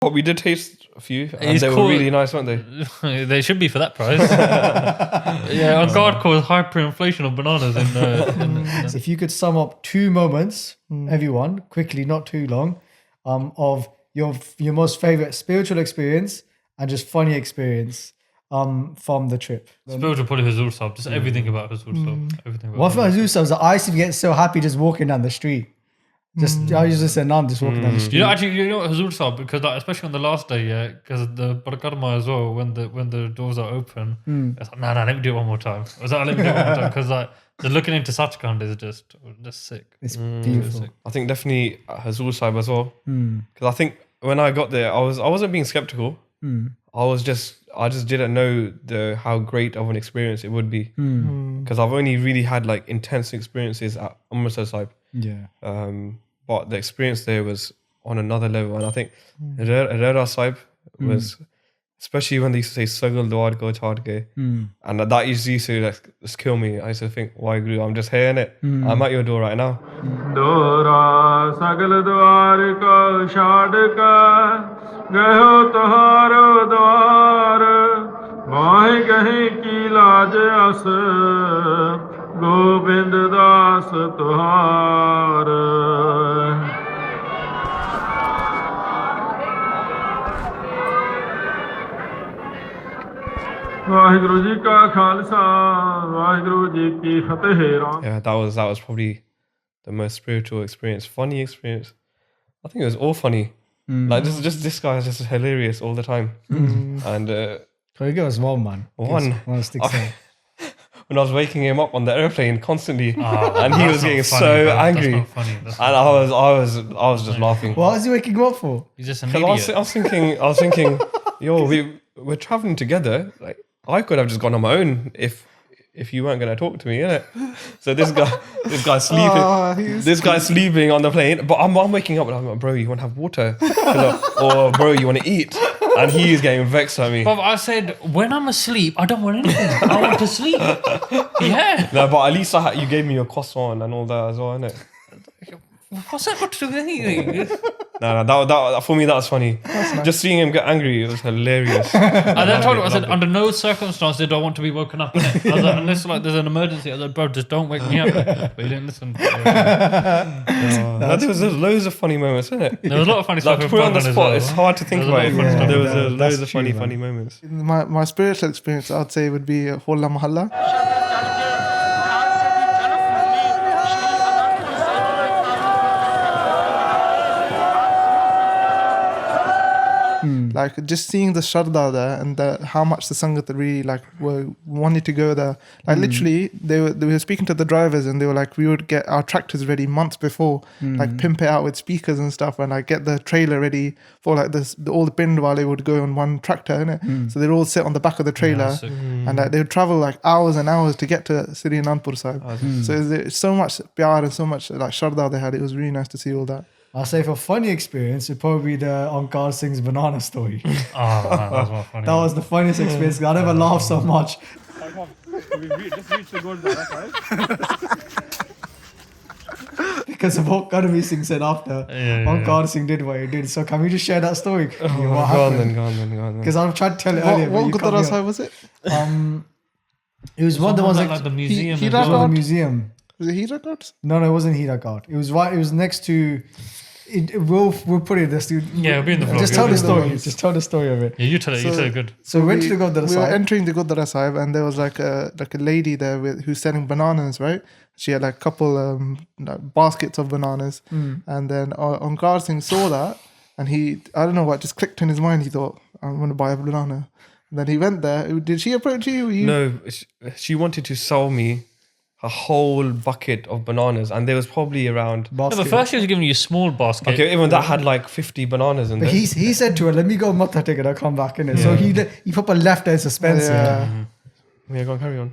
But we did taste a few, and they were really nice, weren't they? They should be for that price. On guard caused hyperinflation of bananas. So if you could sum up 2 moments, everyone, quickly, not too long, of your most favorite spiritual experience and just funny experience from the trip. Spiritual probably Huzur Sahib. Just everything about Huzur Sahib. Everything about One from Huzur Sahib was I used to get so happy just walking down the street. I used to say, "None, just walking down the street." You know what Huzur Sahib, because like, especially on the last day, because the Parakrama as well, when the doors are open, it's like, no, let me do it one more time. I was like, let me do it one more time, because like the looking into Sachkhand is just sick. It's beautiful. I think definitely Huzur Sahib as well, because I think when I got there, I wasn't being skeptical. I just didn't know how great of an experience it would be, because I've only really had like intense experiences at Amritsar Sahib. Yeah. But the experience there was on another level, and I think Rera Sahib was, especially when they used to say Sagal Dwar Ko Chhad Ke, and that used to like, just kill me. I used to think, WhyGuru, I'm just hearing it. I'm at your door right now. Dora Sagal Dwar Ko Chhad Ke Gayo Tuharo Dwar Mahi Gahi Ki Laaj As Gobind Das Tuhar. WhyGuru Ji Ka Khalsa, WhyGuru Ji Ki Fateh. Yeah, that was probably the most spiritual experience, funny experience. I think it was all funny. Like this guy is just hilarious all the time. And can you give us one, man? One sticks out. When I was waking him up on the airplane constantly, and he was getting so angry, That's not funny. and I was just laughing. What was he waking you up for? He's just an idiot. I was thinking, yo, we're traveling together. Like I could have just gone on my own if you weren't going to talk to me, innit? So this guy's sleeping. This guy's sleeping on the plane, but I'm waking up and I'm like, bro, you want to have water? Or bro, you want to eat? And he is getting vexed at me. But I said, when I'm asleep, I don't want anything. I want to sleep. Yeah. No, but at least you gave me your croissant and all that as well, innit? What's that got to do with anything? No, that for me that was funny. Nice. Just seeing him get angry, it was hilarious. I then told him, I said, under no circumstance did I want to be woken up. Innit? I was like, unless like there's an emergency, I was like, bro, just don't wake me up. But he didn't listen. There was loads of funny moments, isn't it? There was a lot of funny stuff. Like, put on the spot, well. It's hard to think about it. There was loads of funny moments. My spiritual experience, I'd say, would be Holla Mahalla. Like just seeing the Shraddha there and how much the Sangat really like were wanting to go there. Like literally they were speaking to the drivers and they were like, we would get our tractors ready months before, like pimp it out with speakers and stuff, and like get the trailer ready for like all the Pindwale would go on one tractor, innit? So they'd all sit on the back of the trailer and like they would travel like hours and hours to get to Sri Anandpur Sahib. So there's so much pyar and so much like Shraddha they had. It was really nice to see all that. I'll say for funny experience, it'd probably be the Onkar Singh's banana story. Oh, man, that was more funny. That was the funniest experience. I never laughed so much. Just reach the Gurdwara, Because of what Karmi Singh said after, Onkar Singh did what he did. So can we just share that story? Go on then. Because I'm trying to tell it earlier. What Gurdwara Sahib was it? It was one of the ones like the museum. The museum. Was it Hirakat? No, it wasn't Hirakat. It was right. It was next to. We'll put it this. Yeah, it'll be in the vlog. Just tell the story. Just tell the story of it. Yeah, you tell it. You tell it good. So we went to the Gurdwara Sahib. We were entering the Gurdwara Sahib, and there was like a lady there who's selling bananas, right? She had like a couple like baskets of bananas, and then Onkar Singh saw that, and he, I don't know what, just clicked in his mind. He thought, I'm going to buy a banana. And then he went there. Did she approach you? No, she wanted to sell me a whole bucket of bananas, and there was probably around. No, but first she was giving you a small basket. Okay, even that had like 50 bananas in there. He said to her, "Let me go matha take it. I'll come back in it." So he proper left her in suspense. Yeah, go on, carry on.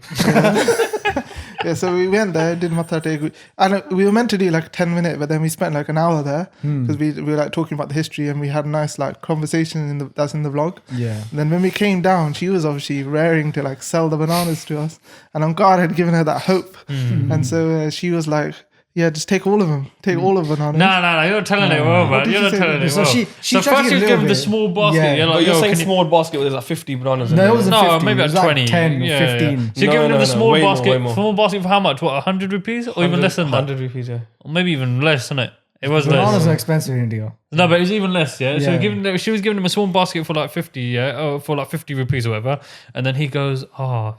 Yeah, so we went there, did matha take, and we were meant to do like 10 minutes, but then we spent like an hour there because we were like talking about the history, and we had a nice like conversation that's in the vlog. Yeah. And then when we came down, she was obviously raring to like sell the bananas to us, and Onkar had given her that hope, and so she was like, Yeah, just take all of them. Take all of bananas. No, you're not telling it well, man. did You're you not say? telling it So well. she So tried to first give you a give him little the bit. small basket. Yeah. You're But like, you're yo, saying can you- small basket with like 50 bananas in No, it there. wasn't No, 50. maybe it was like like 20. 10 or Yeah, 15. Yeah. So you're giving him No, the small way more, basket. way more. Small basket for how much? What, 100 rupees? Or even less than that? 100 rupees, yeah. Or maybe even less, isn't it? It was Bananas less. are expensive in India. No, but it's even less, yeah. So Yeah. she was giving him a small basket for like 50, yeah, or for like 50 rupees or whatever. And then he goes, "Oh,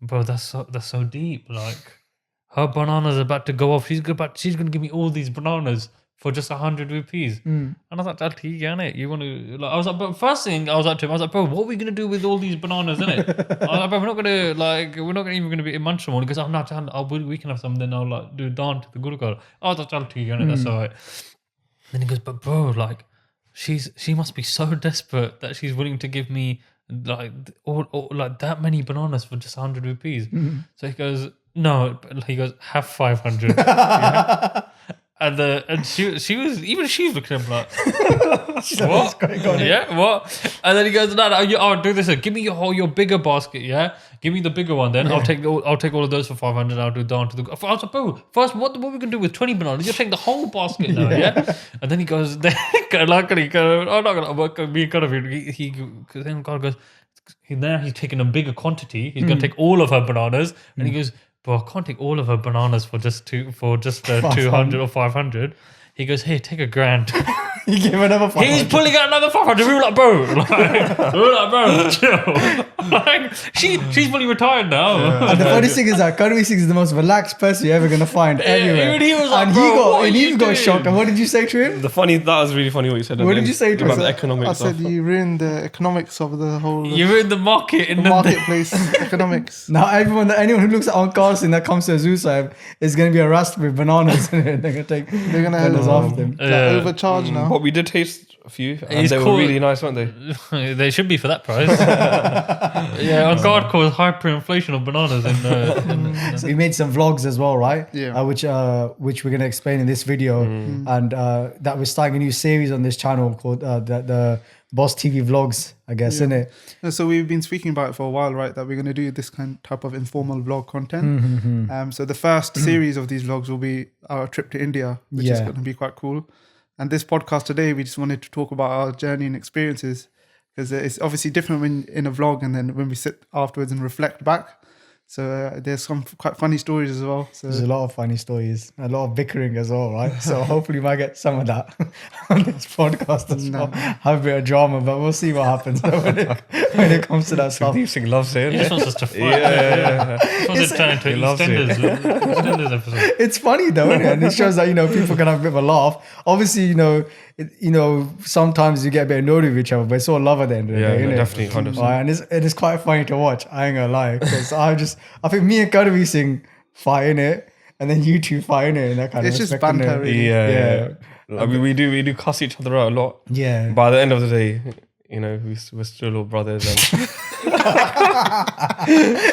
bro, that's so deep. Like, her bananas are about to go off. She's gonna give me all these bananas for just 100 rupees." And I was like, "That's innit? You want to?" Like, I was like, but first thing I was like to him, I was like, "Bro, what are we gonna do with all these bananas, innit?" I was like, "Bro, we're not even gonna be munch them all." He goes, "I'm not. We can have some. Then I'll like do dan to the Guru Ghar." I was like, innit? That's alright. Then he goes, "But bro, like, she must be so desperate that she's willing to give me like all like that many bananas for just 100 rupees." So he goes, "No," he goes, "Have 500." Yeah. And she was looking at him like, "What? Yeah, what?" And then he goes, "No, I'll do this. Give me your bigger basket, yeah. Give me the bigger one. Then I'll take all of those for 500. I'll do down to the." I was like, "Bro, first, what are we gonna do with 20 bananas? You're taking the whole basket now, yeah." And then he goes, luckily, I'm not gonna work me in front of him. Because then God goes, now he's taking a bigger quantity. He's gonna take all of her bananas, and he goes, "Bro, I can't take all of her bananas for just 200 or 500. He goes, "Here, take $1,000." You gave another 500. He's pulling out another 500. We were like, bro, chill. Like, she's fully retired now. And the funny thing is that Karvi Singh is the most relaxed person you're ever going to find anywhere. even he was like, and "Bro, what are he you got doing?" shocked. And what did you say to him? That was really funny what you said. What did you say to about him? the economic I stuff? said you ruined the economics of the whole You're in the market. In the marketplace economics. Now anyone who looks at Ankar Singh that comes to a zoo sahib is going to be harassed with bananas. They're going to take They're gonna bananas off them. overcharge now. But we did taste a few, and He's they were called- really nice, weren't they? They should be for that price. Yeah, on guard cause hyperinflation of bananas in So we made some vlogs as well, right? Yeah. Which we're going to explain in this video. And that we're starting a new series on this channel called the Boss TV Vlogs, I guess, innit? So we've been speaking about it for a while, right? That we're going to do this type of informal vlog content. So the first series of these vlogs will be our trip to India, which is Yeah. going to be quite cool. And this podcast today, we just wanted to talk about our journey and experiences, because it's obviously different when in a vlog and then when we sit afterwards and reflect back. So there's some quite funny stories as well. So There's a lot of funny stories, a lot of bickering as well, right? So hopefully we might get some of that on this podcast as well. Have a bit of drama, but we'll see what happens when it comes to that stuff. Deep Singh loves it. He just wants us to fight. Yeah. He wants to turn into He loves it. EastEnders episode. It's funny though, isn't it? And it shows that people can have a bit of a laugh. Obviously, sometimes you get a bit annoyed with each other, but it's all love at the end of the day, Yeah, innit? definitely, 100%. Right, and it's quite funny to watch. I ain't gonna lie, because I think me and Karvi Singh fight in it, and then you two fight in it, and that kind It's of just respect, innit? banter, really. Yeah. Like, we do cuss each other out a lot. Yeah. By the end of the day, we're still all brothers, and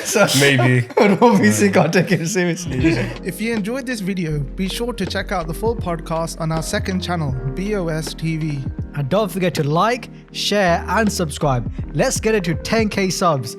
So maybe. obviously can't take it seriously. if you enjoyed this video, be sure to check out the full podcast on our second channel, BOS TV. And don't forget to like, share, and subscribe. Let's get it to 10K subs.